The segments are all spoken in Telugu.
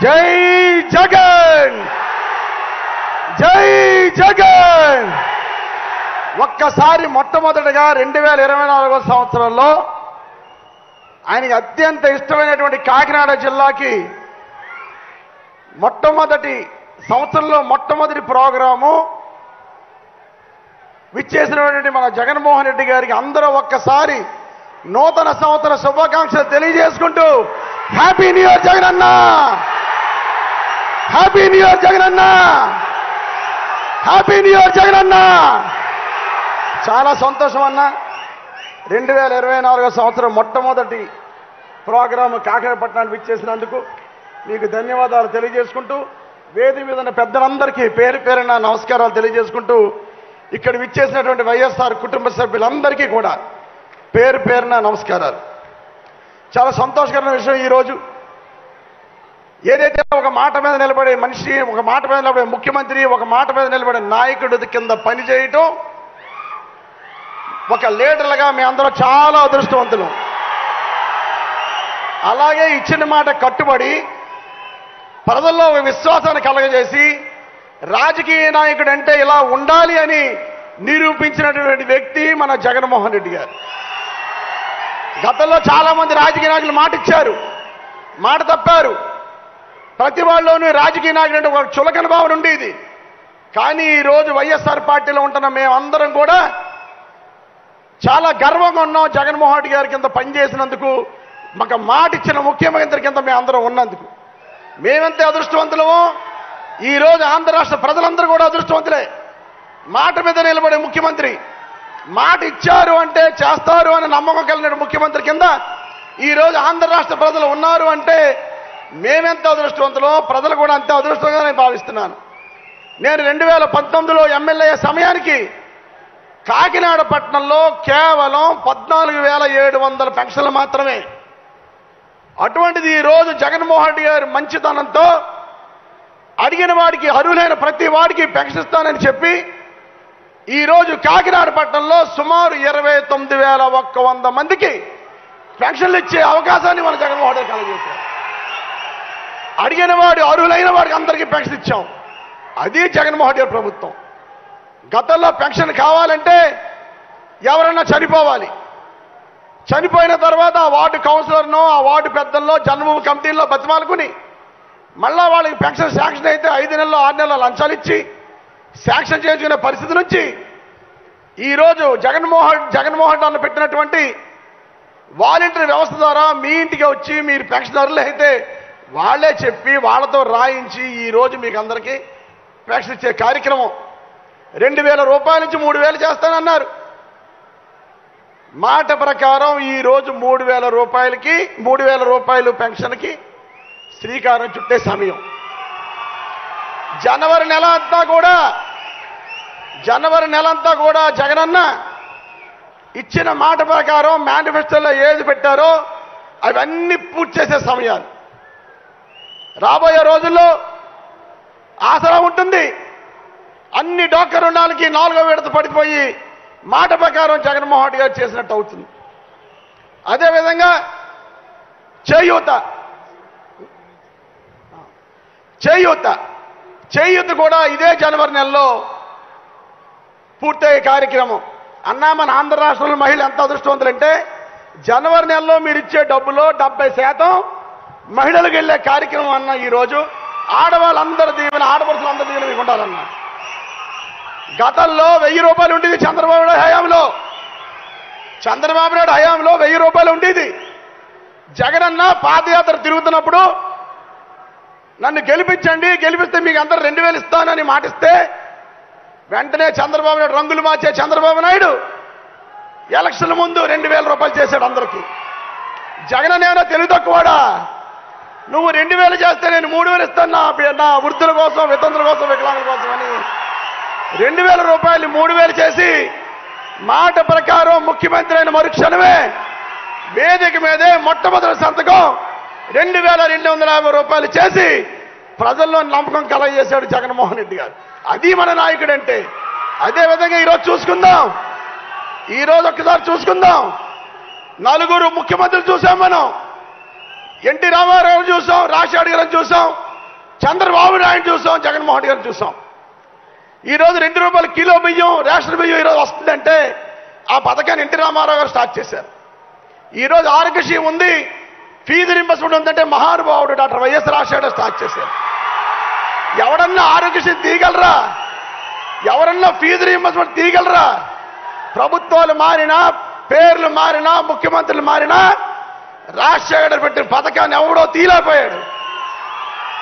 జై జగన్, జై జగన్. ఒక్కసారి మొట్టమొదటిగా 2024 సంవత్సరంలో ఆయనకి అత్యంత ఇష్టమైనటువంటి కాకినాడ జిల్లాకి మొట్టమొదటి సంవత్సరంలో మొట్టమొదటి ప్రోగ్రాము విచ్చేసినటువంటి మన జగన్మోహన్ రెడ్డి గారికి అందరూ ఒక్కసారి నూతన సంవత్సర శుభాకాంక్షలు తెలియజేసుకుంటూ happy new year Jagananna, happy new year Jagananna, happy new year Jagananna. చాలా సంతోషం అన్న. 2024 సంవత్సరం మొట్టమొదటి ప్రోగ్రాము కాకినాడ పట్టణానికి విచ్చేసినందుకు మీకు ధన్యవాదాలు తెలియజేసుకుంటూ, వేదిక మీద ఉన్న పెద్దలందరికీ పేరు పేరున నమస్కారాలు తెలియజేసుకుంటూ, ఇక్కడ విచ్చేసినటువంటి వైఎస్ఆర్ కుటుంబ సభ్యులందరికీ కూడా పేరు పేరున నమస్కారాలు. చాలా సంతోషకరమైన విషయం ఈరోజు ఏదైతే ఒక మాట మీద నిలబడే మనిషి, ఒక మాట మీద నిలబడే ముఖ్యమంత్రి, ఒక మాట మీద నిలబడే నాయకుడి కింద పనిచేయటం, ఒక లీడర్లుగా మీ అందరూ చాలా అదృష్టవంతులు. అలాగే ఇచ్చిన మాట కట్టుబడి ప్రజల్లో ఒక విశ్వాసాన్ని కలగజేసి రాజకీయ నాయకుడు అంటే ఇలా ఉండాలి అని నిరూపించినటువంటి వ్యక్తి మన జగన్మోహన్ రెడ్డి గారు. గతంలో చాలా మంది రాజకీయ నాయకులు మాట ఇచ్చారు, మాట తప్పారు. ప్రతి వాళ్ళలోనూ రాజకీయ నాయకుడు అంటే ఒక చులకన భావన ఉండేది. కానీ ఈరోజు వైఎస్ఆర్ పార్టీలో ఉంటున్న మేమందరం కూడా చాలా గర్వంగా ఉన్నాం. జగన్మోహన్ రెడ్డి గారి కింద పనిచేసినందుకు, మాకు మాట ఇచ్చిన ముఖ్యమంత్రి కింద మేము అందరం ఉన్నందుకు మేమెంతే అదృష్టవంతులమో ఈరోజు ఆంధ్ర రాష్ట్ర ప్రజలందరూ కూడా అదృష్టవంతులే. మాట మీద నిలబడే ముఖ్యమంత్రి, మాట ఇచ్చారు అంటే చేస్తారు అని నమ్మకం కలిగిన ముఖ్యమంత్రి కింద ఈరోజు ఆంధ్ర రాష్ట్ర ప్రజలు ఉన్నారు అంటే మేమెంత అదృష్టవంతులో ప్రజలు కూడా అంతే అదృష్టంగా నేను భావిస్తున్నాను. నేను 2019లో ఎమ్మెల్యే సమయానికి కాకినాడ పట్టణంలో కేవలం 14,700 పెన్షన్లు మాత్రమే. అటువంటిది ఈరోజు జగన్మోహన్ రెడ్డి గారి మంచితనంతో అడిగిన వాడికి, అర్హులైన ప్రతి వాడికి పెన్షన్ ఇస్తానని చెప్పి ఈరోజు కాకినాడ పట్టణంలో సుమారు 29,100 మందికి పెన్షన్లు ఇచ్చే అవకాశాన్ని మన జగన్మోహన్ రెడ్డి కలగజేశారు. అడిగిన వాడు, అర్హులైన వాడికి అందరికీ పెన్షన్ ఇచ్చాం. అది జగన్మోహన్ రెడ్డి ప్రభుత్వం. గతంలో పెన్షన్ కావాలంటే ఎవరన్నా చనిపోవాలి, చనిపోయిన తర్వాత ఆ వార్డు కౌన్సిలర్నో, ఆ వార్డు పెద్దల్లో, జన్మభూమి కమిటీల్లో బతిమాలుకుని మళ్ళా వాళ్ళకి పెన్షన్ శాంక్షన్ అయితే 5 నెలలు 6 నెలలు లంచాలు ఇచ్చి శాంక్షన్ చేసుకునే పరిస్థితి నుంచి ఈరోజు జగన్మోహన్ అన్న పెట్టినటువంటి వాలంటీర్ వ్యవస్థ ద్వారా మీ ఇంటికి వచ్చి మీరు పెన్షనర్లు అయితే వాళ్ళే చెప్పి వాళ్ళతో రాయించి ఈరోజు మీకు అందరికీ పెన్షన్ ఇచ్చే కార్యక్రమం. 2,000 రూపాయల నుంచి 3,000 చేస్తానన్నారు. మాట ప్రకారం ఈరోజు 3,000 రూపాయలకి, 3,000 రూపాయలు పెన్షన్కి శ్రీకారం చుట్టే సమయం. జనవరి నెల అంతా కూడా జగనన్న ఇచ్చిన మాట ప్రకారం మేనిఫెస్టోలో ఏది పెట్టారో అవన్నీ పూర్తి చేసే సమయాలు. రాబోయే రోజుల్లో ఆసరా ఉంటుంది. అన్ని డోక్రా రుణాలకి 4వ విడత పడిపోయి మాట ప్రకారం జగన్మోహన్ రెడ్డి గారు చేసినట్టు అవుతుంది. అదేవిధంగా చేయూత కూడా ఇదే జనవరి నెలలో పూర్తయ్యే కార్యక్రమం. అన్నా, మన ఆంధ్ర రాష్ట్రంలో మహిళలు ఎంత అదృష్టవంతులంటే జనవరి నెలలో మీరు ఇచ్చే డబ్బులో 70% మహిళలకు వెళ్ళే కార్యక్రమం అన్న. ఈరోజు ఆడవాళ్ళందరి దీవెన, ఆడపడుచులందరి దీవెన మీకు ఉండాలన్నా. గతంలో 1000 రూపాయలు ఉండేది చంద్రబాబు నాయుడు హయాంలో 1000 రూపాయలు ఉండేది. జగనన్న పాదయాత్ర తిరుగుతున్నప్పుడు నన్ను గెలిపించండి, గెలిపిస్తే మీకు అందరూ 2,000 ఇస్తానని మాటిస్తే వెంటనే చంద్రబాబు నాయుడు రంగులు మార్చే చంద్రబాబు నాయుడు ఎలక్షన్ల ముందు 2,000 రూపాయలు చేశాడు అందరికీ. జగన్ ఏమైనా తెలివి తక్కువడా? నువ్వు 2,000 చేస్తే నేను 3,000 ఇస్తాను నా వృద్ధుల కోసం, వితంతుల కోసం, వికలాంగుల కోసం అని 2,000 రూపాయలు 3,000 చేసి మాట ప్రకారం ముఖ్యమంత్రి అయిన మరుక్షణమే వేదిక మీదే మొట్టమొదటి సంతకం 2,250 రూపాయలు చేసి ప్రజల్లో నమ్మకం కలగజేశాడు జగన్మోహన్ రెడ్డి గారు. అది మన నాయకుడు అంటే. అదేవిధంగా ఈరోజు చూసుకుందాం, ఈరోజు ఒక్కసారి చూసుకుందాం. 4 ముఖ్యమంత్రులు చూసాం మనం. ఎన్టీ రామారావు చూసాం, రాజశేఖర్ గారిని చూసాం, చంద్రబాబు నాయుడు చూసాం, జగన్మోహన్ గారిని చూసాం. ఈరోజు 2 రూపాయల కిలో బియ్యం, రేషన్ బియ్యం ఈరోజు వస్తుందంటే ఆ పథకాన్ని ఎన్టీ రామారావు గారు స్టార్ట్ చేశారు. ఈరోజు ఆరోగ్యశ్రీ ఉంది, ఫీజు రింబర్స్మెంట్ ఉందంటే మహానుభావుడు డాక్టర్ వైఎస్ రాజశేఖర స్టార్ట్ చేశారు. ఎవడన్నా ఆరోగ్యశ్రీ తీయగలరా? ఎవరన్నా ఫీజు రీయింబర్స్మెంట్ తీయగలరా? ప్రభుత్వాలు మారినా, పేర్లు మారినా, ముఖ్యమంత్రులు మారినా రాజశేఖర్ పెట్టిన పథకాన్ని ఎవడో తీయలేకపోయాడు.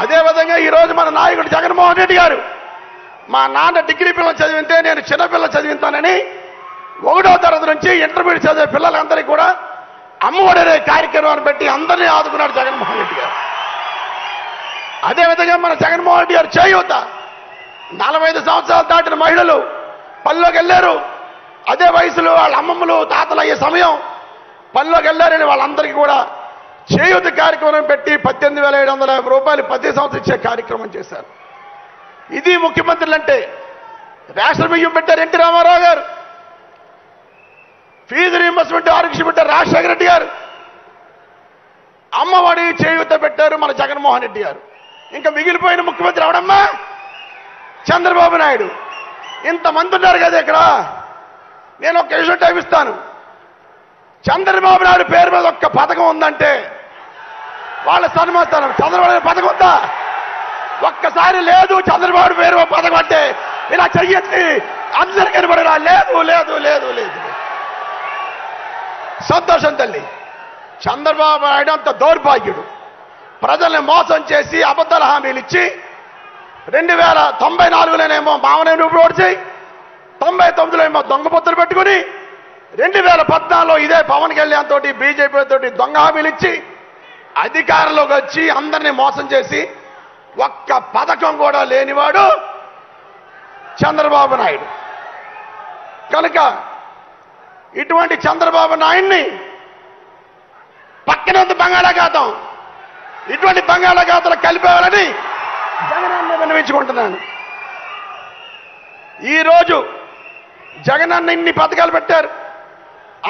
అదేవిధంగా ఈరోజు మన నాయకుడు జగన్మోహన్ రెడ్డి గారు, మా నాన్న డిగ్రీ పిల్లలు చదివితే నేను చిన్నపిల్లలు చదివిస్తానని 1వ తరగతి నుంచి ఇంటర్మీడియట్ చదివే పిల్లలందరికీ కూడా అమ్మఒడి అనే కార్యక్రమాన్ని పెట్టి అందరినీ ఆదుకున్నాడు జగన్మోహన్ రెడ్డి గారు. అదేవిధంగా మన జగన్మోహన్ రెడ్డి గారు చేయూత, 45 సంవత్సరాలు దాటిన మహిళలు పనిలోకి వెళ్ళారు. అదే వయసులో వాళ్ళ అమ్మమ్మలు తాతలు అయ్యే సమయం పనిలోకి వెళ్ళారని వాళ్ళందరికీ కూడా చేయూత కార్యక్రమం పెట్టి 18,750 రూపాయలు ప్రతి సంవత్సరం ఇచ్చే కార్యక్రమం చేశారు. ఇది ముఖ్యమంత్రులు అంటే. రేషన్ బియ్యం పెట్టారు ఎన్టీ రామారావు గారు, ఫీజు రీయింబర్స్మెంట్ ఆరోగ్యశ్రీ పెట్టారు రాజశేఖర రెడ్డి గారు, అమ్మఒడి చేయూత పెట్టారు మన జగన్మోహన్ రెడ్డి గారు. ఇంకా మిగిలిపోయిన ముఖ్యమంత్రి ఎవడమ్మా? చంద్రబాబు నాయుడు. ఇంతమంది ఉన్నారు కదా ఇక్కడ. నేను ఒక విషయం టైం ఇస్తాను. చంద్రబాబు నాయుడు పేరు మీద ఒక్క పథకం ఉందంటే వాళ్ళ సన్మానిస్తాను. చంద్రబాబు నాయుడు పథకం ఉందా? ఒక్కసారి లేదు చంద్రబాబు పేరు పథకం అంటే ఇలా చెయ్యొచ్చి అందరికీ కనబడరా? లేదు లేదు లేదు లేదు. సంతోషం తల్లి. చంద్రబాబు నాయుడు అంత దౌర్భాగ్యుడు. ప్రజల్ని మోసం చేసి అబద్ధాల హామీలు ఇచ్చి 2094లోనేమో మామనే రూపులు ఓడిచి 99లో ఏమో దొంగ పొత్తులు పెట్టుకుని 2014లో ఇదే పవన్ కళ్యాణ్ తోటి బీజేపీ తోటి దొంగ హామీలు ఇచ్చి అధికారంలోకి వచ్చి అందరినీ మోసం చేసి ఒక్క పథకం కూడా లేనివాడు చంద్రబాబు నాయుడు. కనుక ఇటువంటి చంద్రబాబు నాయుడిని పక్కనే ఉంది బంగాళాఖాతం, ఇటువంటి బంగాళాఖాతంలో కలిపేవాలని జగనన్న విన్నవించుకుంటున్నాను. ఈరోజు జగనన్న ఇన్ని పథకాలు పెట్టారు.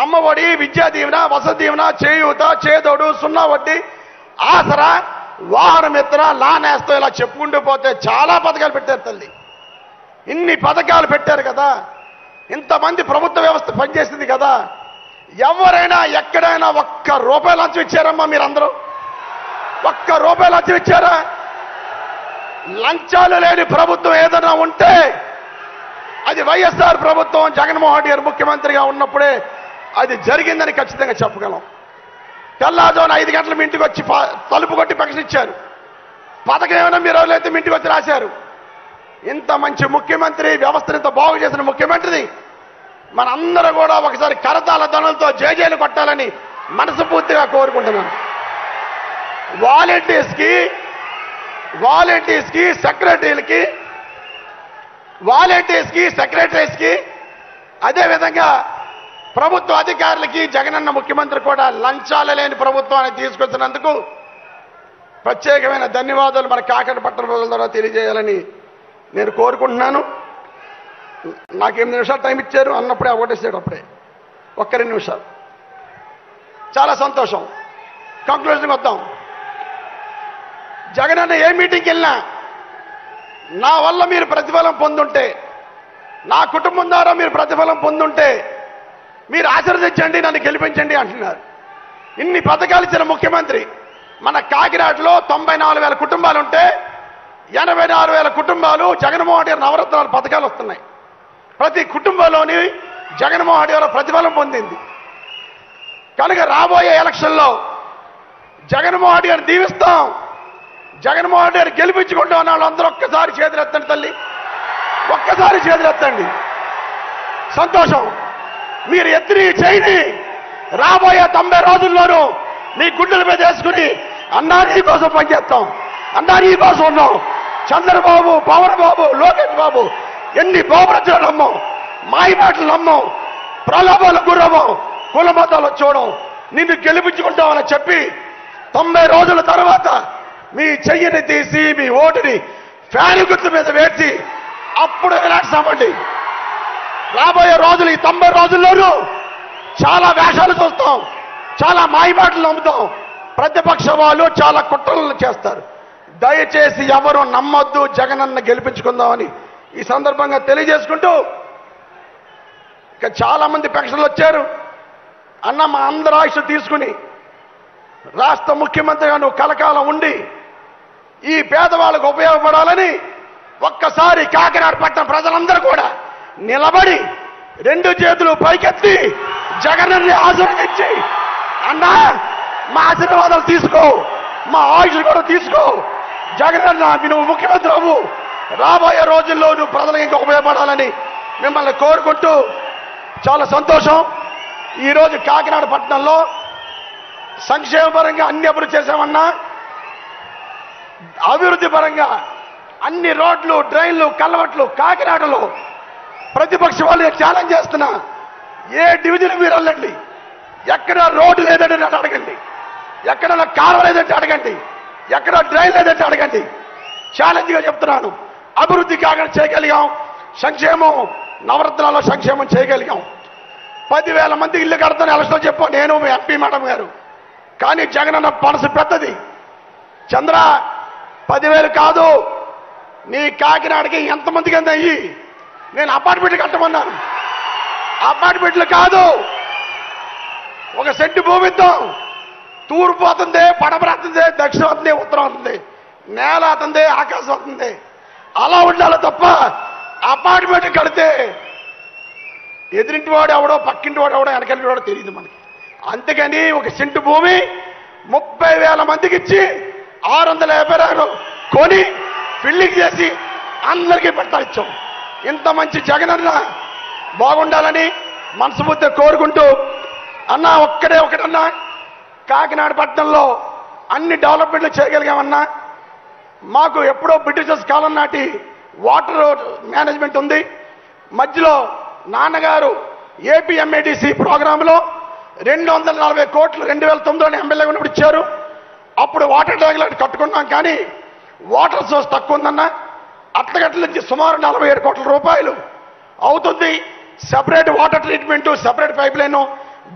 అమ్మఒడి, విద్యా దీవెన, వసతి దీవెన, చేయూత, చేదోడు, 0 వడ్డీ, ఆసరా, వాహన మిత్ర, లానేస్తో ఇలా చెప్పుకుంటూ పోతే చాలా పథకాలు పెట్టారు తల్లి. ఇన్ని పథకాలు పెట్టారు కదా, ఇంతమంది ప్రభుత్వ వ్యవస్థ పనిచేసింది కదా. ఎవరైనా ఎక్కడైనా ₹1 లంచం ఇచ్చారమ్మా? మీరందరూ ₹1 లంచం ఇచ్చారా? లంచాలు లేని ప్రభుత్వం ఏదైనా ఉంటే అది వైఎస్ఆర్ ప్రభుత్వం, జగన్మోహన్ రెడ్డి గారు ముఖ్యమంత్రిగా ఉన్నప్పుడే అది జరిగిందని ఖచ్చితంగా చెప్పగలం. తెల్లారుజామున 5 గంటల మీ ఇంటికి వచ్చి తలుపు కొట్టి ప్రకటించారు. పథకం ఏమైనా మీరు ఎవరైతే మీ ఇంటికి వచ్చి రాశారు. ఇంత మంచి ముఖ్యమంత్రి, వ్యవస్థను ఇంత బాగు చేసిన ముఖ్యమంత్రిని మనందరూ కూడా ఒకసారి కరతాళ ధ్వనులతో జేజేలు కొట్టాలని మనస్ఫూర్తిగా కోరుకుంటున్నాను. వాలంటీర్స్కి, సెక్రటరీస్కి, అదేవిధంగా ప్రభుత్వ అధికారులకి జగనన్న ముఖ్యమంత్రి కూడా లంచాలు లేని ప్రభుత్వాన్ని తీసుకొచ్చినందుకు ప్రత్యేకమైన ధన్యవాదాలు మన కాకినాడ పట్టణ ప్రజల ద్వారా తెలియజేయాలని నేను కోరుకుంటున్నాను. నాకు 8 నిమిషాలు టైం ఇచ్చారు అన్నప్పుడే ఓటేసాడు. అప్పుడే 2 నిమిషాలు. చాలా సంతోషం. కంక్లూజన్కి వద్దాం. జగనన్న ఏ మీటింగ్కి వెళ్ళినా నా వల్ల మీరు ప్రతిఫలం పొందుంటే, నా కుటుంబం ద్వారా మీరు ప్రతిఫలం పొందుంటే మీరు ఆశీర్వదించండి, నన్ను గెలిపించండి అంటున్నారు. ఇన్ని పథకాలు ఇచ్చిన ముఖ్యమంత్రి మన కాకినాడలో 94,000 కుటుంబాలు ఉంటే 84,000 కుటుంబాలు జగన్మోహన్ రెడ్డి నవరత్నాల పథకాలు వస్తున్నాయి. ప్రతి కుటుంబంలోని జగన్మోహన్ రెడ్డి గారు ప్రతిఫలం పొందింది. కనుక రాబోయే ఎలక్షన్లో జగన్మోహన్ రెడ్డి గారిని దీవిస్తాం. జగన్మోహన్ రెడ్డి గారు గెలిపించుకుంటూ ఉన్న వాళ్ళందరూ ఒక్కసారి చేతులెత్తండి తల్లి, ఒక్కసారి చేతులెత్తండి. సంతోషం. మీరు ఎత్తిని చేయని రాబోయే 90 రోజుల్లోనూ మీ గుండెల మీద వేసుకుని అన్నా నీ కోసం పనిచేస్తాం, అన్నా నీ కోసం ఉన్నాం. చంద్రబాబు, పవన్ బాబు, లోకేష్ బాబు ఎన్ని బాబురచలు నమ్మం, మాయమాటలు నమ్మం, ప్రలోభాలకు గురవం, కుల మతాలు చూడం, నిన్ను గెలిపించుకుంటామని చెప్పి 90 రోజుల తర్వాత మీ చెయ్యిని తీసి మీ ఓటుని ఫ్యాన్ గుర్తు మీద వేసి అప్పుడు విలాసామండి. రాబోయే రోజులు ఈ 90 రోజుల్లోనూ చాలా వేషాలు చూస్తాం, చాలా మాయమాటలు నమ్ముతాం. ప్రతిపక్ష వాళ్ళు చాలా కుట్రలు చేస్తారు. దయచేసి ఎవరు నమ్మొద్దు, జగనన్న గెలిపించుకుందామని ఈ సందర్భంగా తెలియజేసుకుంటూ, ఇక చాలా మంది పెన్షన్లు వచ్చారు. అన్న, మా అందరి ఆయుష్ తీసుకుని రాష్ట్ర ముఖ్యమంత్రిగా నువ్వు కలకాలం ఉండి ఈ పేదవాళ్ళకు ఉపయోగపడాలని ఒక్కసారి కాకినాడ పట్టణ ప్రజలందరూ కూడా నిలబడి 2 చేతులు పైకెత్తి జగనన్ని ఆశీర్వదించి, అన్నా మా ఆశీర్వాదాలు తీసుకో, మా ఆయుష్ కూడా తీసుకో, జగనన్న నువ్వు ముఖ్యమంత్రి అవ్వు, రాబోయే రోజుల్లో నువ్వు ప్రజలకు ఇంకా ఉపయోగపడాలని మిమ్మల్ని కోరుకుంటూ, చాలా సంతోషం. ఈరోజు కాకినాడ పట్టణంలో సంక్షేమ పరంగా అన్ని అభివృద్ధి చేశామన్నా, అభివృద్ధి పరంగా అన్ని రోడ్లు, డ్రైన్లు, కల్వర్ట్లు కాకినాడలో ప్రతిపక్ష వాళ్ళు ఛాలెంజ్ చేస్తున్నా, ఏ డివిజన్ మీరు వెళ్ళండి, ఎక్కడ రోడ్డు లేదంటే నన్ను అడగండి, ఎక్కడ కాలువ లేదంటే అడగండి, ఎక్కడ డ్రైన్ లేదంటే అడగండి. ఛాలెంజ్గా చెప్తున్నాను, అభివృద్ధి కాకినాడ చేయగలిగాం, సంక్షేమం నవరత్నాల్లో సంక్షేమం చేయగలిగాం. 10,000 మందికి ఇల్లు కడతాను ఎలక్షన్ చెప్పాం నేను, మీ ఎంపీ మేడం గారు. కానీ జగనన్న మనసు పెద్దది. చంద్ర 10,000 కాదు, నీ కాకినాడకి ఎంతమందికి అంత అయ్యి నేను అపార్ట్మెంట్లు కట్టమన్నాను. అపార్ట్మెంట్లు కాదు, 1 సెంటు భూమి ఇద్దాం. తూర్పు అవుతుంది, పడమర అవుతుంది, దక్షిణం అవుతుంది, ఉత్తరం అవుతుంది, నేల అవుతుంది, ఆకాశం అవుతుంది. అలా ఉండాలి తప్ప అపార్ట్మెంట్ కడితే ఎదురింటి వాడు ఎవడో, పక్కింటి వాడు ఎవడో, వెనకంటి వాడో తెలియదు మనకి. అందుకని 1 సెంటు భూమి 30,000 మందికి ఇచ్చి 650 ఎకరాలు కొని బిల్డింగ్ చేసి అందరికీ పెట్టాలిచ్చాం. ఇంత మంచి జగనన్న బాగుండాలని మనస్ఫూర్తిగా కోరుకుంటూ, అన్న ఒకటన్నా, కాకినాడ పట్టణంలో అన్ని డెవలప్మెంట్లు చేయగలిగామన్నా. మాకు ఎప్పుడో బ్రిటిషర్స్ కాలం నాటి వాటర్ మేనేజ్మెంట్ ఉంది. మధ్యలో నాన్నగారు ఏపీఎంఏడిసి ప్రోగ్రాంలో 240 కోట్లు 2009లో ఎమ్మెల్యే ఉన్నప్పుడు ఇచ్చారు. అప్పుడు వాటర్ ట్యాంకులు కట్టుకున్నాం, కానీ వాటర్ సోర్స్ తక్కువ ఉందన్న. అట్లగట్ల నుంచి సుమారు 47 కోట్ల రూపాయలు అవుతుంది. Separate water treatment, separate pipe line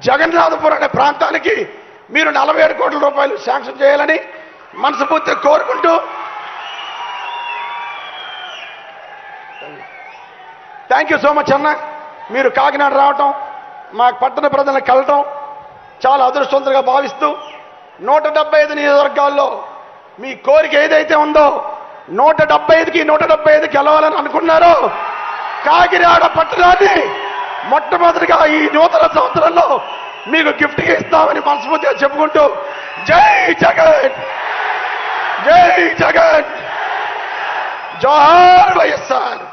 Jagannathapuram అనే ప్రాంతానికి మీరు 47 కోట్ల రూపాయలు శాంక్షన్ చేయాలని మనస్ఫూర్తిగా కోరుకుంటూ, థ్యాంక్ యూ సో మచ్ అన్న. మీరు కాకినాడ రావటం, మా పట్టణ ప్రజలను కలటం చాలా అదృష్టవంతంగా భావిస్తూ, 175 నియోజకవర్గాల్లో మీ కోరిక ఏదైతే ఉందో 175కి 175 గెలవాలని అనుకున్నారో, కాకినాడ పట్టణాన్ని మొట్టమొదటిగా ఈ నూతన సంవత్సరంలో మీకు గిఫ్ట్గా ఇస్తామని మనస్ఫూర్తిగా చెప్పుకుంటూ, జై జగన్, జై జగన్, జోహార్ వైఎస్ఆర్.